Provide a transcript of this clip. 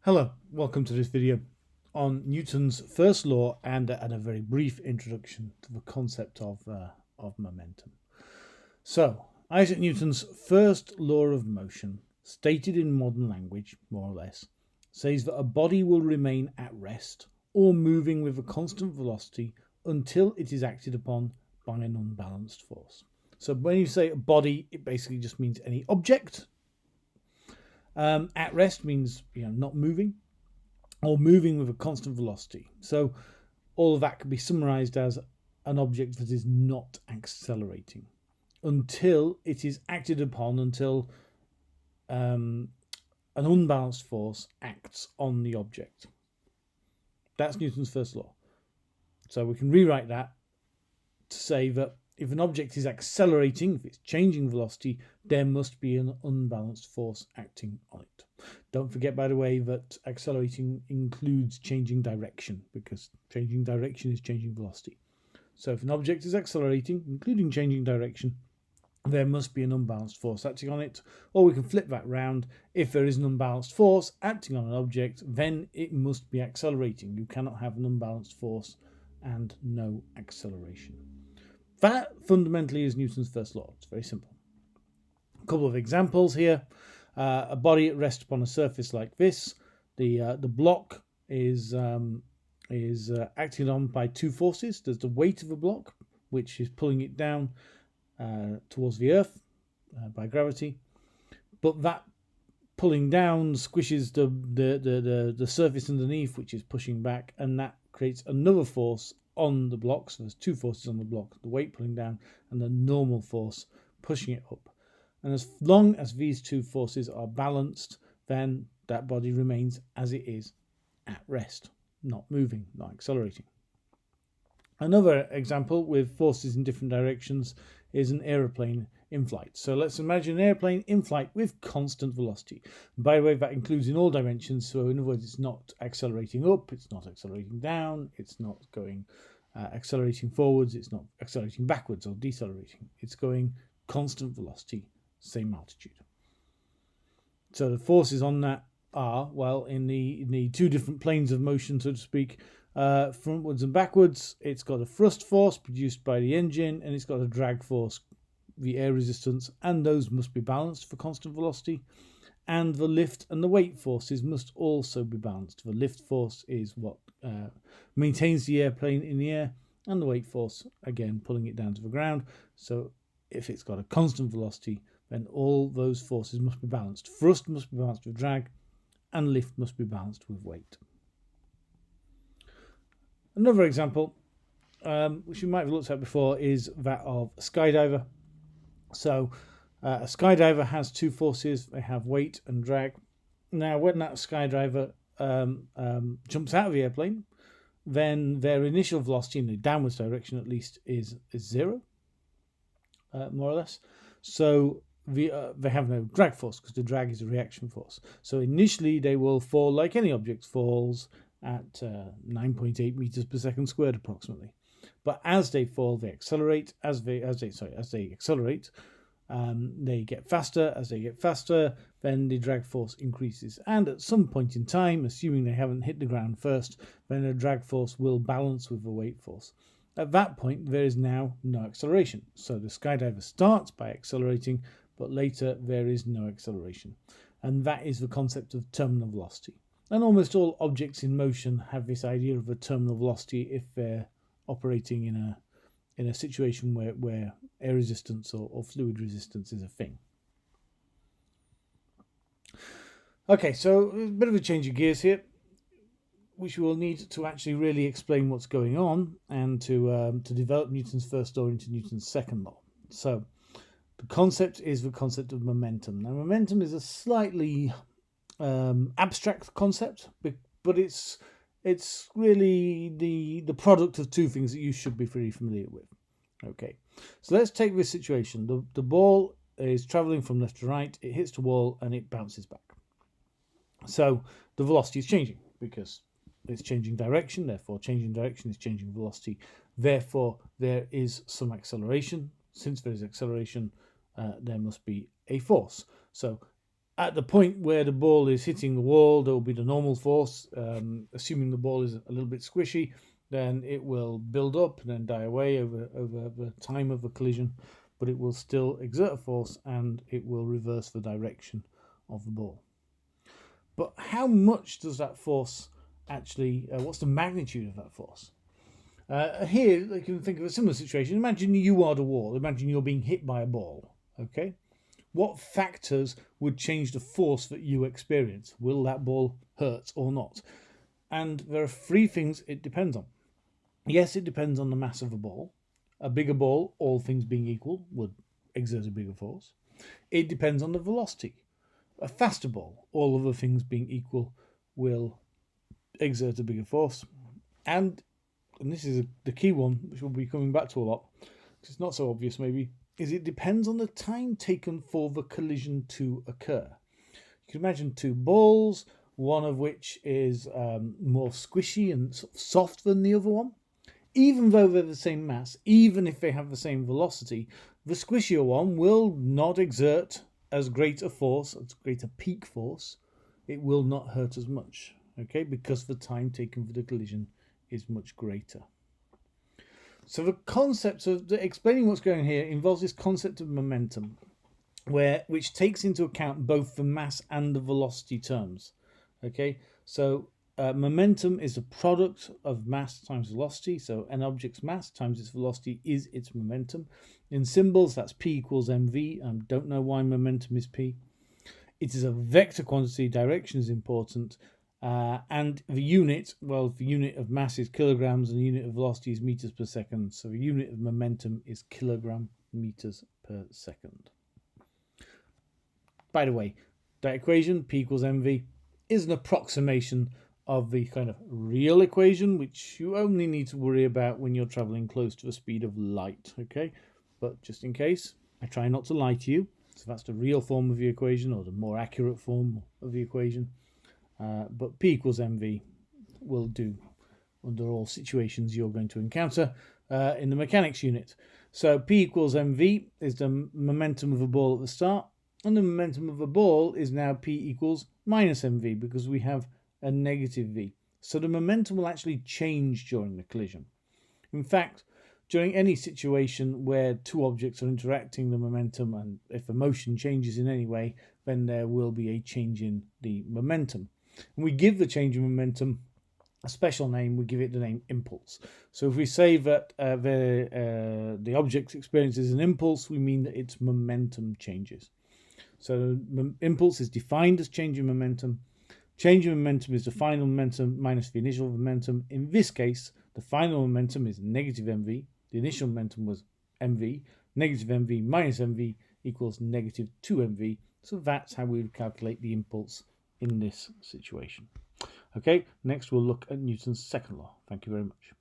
Hello, welcome to this video on Newton's first law and a very brief introduction to the concept of momentum. So, Isaac Newton's first law of motion, stated in modern language, more or less, says that a body will remain at rest or moving with a constant velocity until it is acted upon by an unbalanced force. So when you say a body, it basically just means any object. At rest means not moving, or moving with a constant velocity. So all of that can be summarized as an object that is not accelerating until it is acted upon, until an unbalanced force acts on the object. That's Newton's first law. So we can rewrite that to say that if an object is accelerating, if it's changing velocity, there must be an unbalanced force acting on it. Don't forget, by the way, that accelerating includes changing direction, because changing direction is changing velocity. So if an object is accelerating, including changing direction, there must be an unbalanced force acting on it. Or we can flip that round. If there is an unbalanced force acting on an object, then it must be accelerating. You cannot have an unbalanced force and no acceleration. That fundamentally is Newton's first law. It's very simple. A couple of examples here. A body at rest upon a surface like this. The block is acted on by two forces. There's the weight of the block, which is pulling it down towards the earth by gravity. But that pulling down squishes the surface underneath, which is pushing back, and that creates another force on the block. So there's two forces on the block, the weight pulling down and the normal force pushing it up. And as long as these two forces are balanced, then that body remains as it is at rest, not moving, not accelerating. Another example with forces in different directions is an aeroplane in flight. So let's imagine an airplane in flight with constant velocity. By the way, that includes in all dimensions. So in other words, it's not accelerating up, it's not accelerating down, it's not going accelerating forwards, it's not accelerating backwards or decelerating. It's going constant velocity, same altitude. So the forces on that are, well, in the two different planes of motion, so to speak, frontwards and backwards, it's got a thrust force produced by the engine, and it's got a drag force, the air resistance, and those must be balanced for constant velocity. And the lift and the weight forces must also be balanced. The lift force is what maintains the airplane in the air, and the weight force, again, pulling it down to the ground. So if it's got a constant velocity, then all those forces must be balanced. Thrust must be balanced with drag, and lift must be balanced with weight. Another example, which you might have looked at before, is that of a skydiver. So a skydiver has two forces. They have weight and drag. Now, when that skydiver jumps out of the airplane, then their initial velocity, in the downwards direction at least, is zero, more or less. So they have no drag force, because the drag is a reaction force. So initially they will fall like any object falls, at 9.8 meters per second squared approximately. But as they fall, they accelerate. As they accelerate, they get faster. As they get faster, then the drag force increases. And at some point in time, assuming they haven't hit the ground first, then the drag force will balance with the weight force. At that point, there is now no acceleration. So the skydiver starts by accelerating, but later there is no acceleration. And that is the concept of terminal velocity. And almost all objects in motion have this idea of a terminal velocity if they're operating in a situation where air resistance or fluid resistance is a thing. Okay, so a bit of a change of gears here, which we will need to actually really explain what's going on and to develop Newton's first law into Newton's second law. So the concept is the concept of momentum. Now, momentum is a slightly abstract concept, but it's really the product of two things that you should be pretty familiar with. Okay, so let's take this situation. The ball is traveling from left to right, it hits the wall and it bounces back. So the velocity is changing because it's changing direction, therefore changing direction is changing velocity, therefore there is some acceleration. Since there is acceleration, there must be a force. So At the point where the ball is hitting the wall, there will be the normal force. Assuming the ball is a little bit squishy, then it will build up and then die away over the time of the collision, but it will still exert a force and it will reverse the direction of the ball. But how much does that force actually, what's the magnitude of that force? Here, you can think of a similar situation. Imagine you are the wall. Imagine you're being hit by a ball, okay? What factors would change the force that you experience? Will that ball hurt or not? And there are three things it depends on. Yes, it depends on the mass of the ball. A bigger ball, all things being equal, would exert a bigger force. It depends on the velocity. A faster ball, all other things being equal, will exert a bigger force. And this is the key one, which we'll be coming back to a lot, because it's not so obvious maybe, is it depends on the time taken for the collision to occur. You can imagine two balls, one of which is more squishy and sort of soft than the other one. Even though they're the same mass, even if they have the same velocity, the squishier one will not exert as great a force, as great a peak force. It will not hurt as much, okay, because the time taken for the collision is much greater. So the concept of explaining what's going on here involves this concept of momentum, which takes into account both the mass and the velocity terms. Okay, so momentum is the product of mass times velocity. So an object's mass times its velocity is its momentum. In symbols, that's P equals mv. I don't know why momentum is P. It is a vector quantity. Direction is important. And the unit, well, the unit of mass is kilograms and the unit of velocity is meters per second. So the unit of momentum is kilogram meters per second. By the way, that equation, P equals mv, is an approximation of the kind of real equation, which you only need to worry about when you're traveling close to the speed of light, okay? But just in case, I try not to lie to you. So that's the real form of the equation, or the more accurate form of the equation. But P equals mv will do under all situations you're going to encounter in the mechanics unit. So P equals mv is the momentum of a ball at the start, and the momentum of a ball is now P equals minus mv because we have a negative v. So the momentum will actually change during the collision. In fact, during any situation where two objects are interacting, the momentum, and if the motion changes in any way, then there will be a change in the momentum. And we give the change in momentum a special name. We give it the name impulse. So if we say that the object experiences an impulse, we mean that its momentum changes. So impulse is defined as change in momentum. Change in momentum is the final momentum minus the initial momentum. In this case, the final momentum is negative mv. The initial momentum was mv. Negative mv minus mv equals negative 2mv. So that's how we would calculate the impulse in this situation. Okay, next we'll look at Newton's second law. Thank you very much.